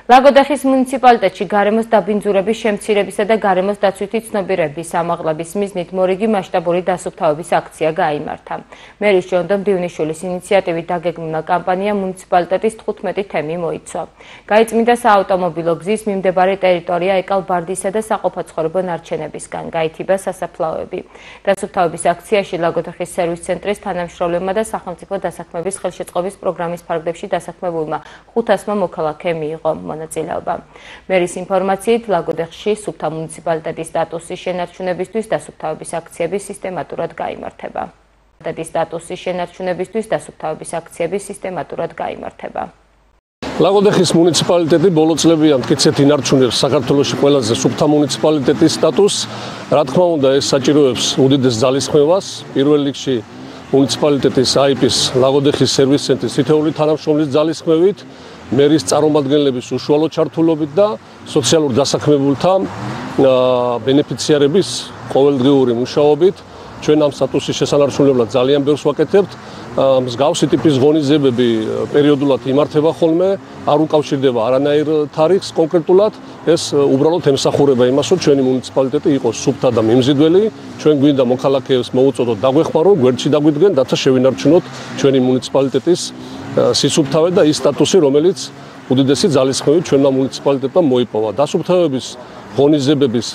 ლაგოდეხის მუნიციპალიტეტში გარემოს დაბინძურების შემცირებისა და გარემოს დაცვითი ცნობიერების ამაღლების მიზნით მორიგი მასშტაბური დასუფთავების აქცია გაიმართა. მერის ჯონდომ დივნიშვილის ინიციატივით დაგეგმილმა კამპანია მუნიციპალიტეტის 15 თემი მოიცვა. გაიწმინდა საავტომობილო გზის მიმდებარე ტერიტორია ეკალბარდისა და საყოფაცხოვრებო ნარჩენებისგან, გაითიბა სასაფლაოები. დასუფთავების აქციაში ლაგოდეხის სერვის ცენტრის თანამშრომლებმა და სახელმწიფო დასაქმების ხელშეწყობის პროგრამის ფარგლებში დასაქმებულმა 500-მა მოქალაქე მიიღო მონაწილეობა. მერის ინფორმაციით, ლაგოდეხში სუფთა მუნიციპალიტეტის სტატუსის შენარჩუნებისთვის დასუფთავების აქციები სისტემატურად გაიმართება. ლაგოდეხის მუნიციპალიტეტი ბოლო წლებია მტკიცედ ინარჩუნებს საქართველოში ყველაზე სუფთა მუნიციპალიტეტის სტატუსს. რა თქმა უნდა, ეს საჭიროებს უდიდეს ძალისხმევას. პირველ რიგში მუნიციპალიტეტის აიპის ლაგოდეხის სერვის ცენტრის თითოეული თანამშრომლის ძალისხმევით, მერის წარმომადგენლების უშუალო ჩართულობით და სოციალურ დასაქმებულთა ბენეფიციარების ყოველდღიური მუშაობით. ჩვენ ამ სტატუსის შესანარჩუნებლად ძალიან ბევრს ვაკეთებთ. მსგავსი ტიპის ღონისძიებები პერიოდულად იმართება ხოლმე, არ უკავშირდება არანაირ თარიღს კონკრეტულად. ეს უბრალოდ ემსახურება იმას, რომ ჩვენი მუნიციპალიტეტი იყოს სუფთა და მიმზიდველი. ჩვენ გვინდა მოქალაქეებს მოუწოდოთ დაგვეხმაროთ, გვერდში დაგვიდგენ, რათა შევინარჩუნოთ ჩვენი მუნიციპალიტეტის სისუფთავე და ის სტატუსი, რომელიც უდიდესი ძალისხმევით ჩვენმა მუნიციპალიტეტმა მოიპოვა. დასუფთავების ღონისძიებების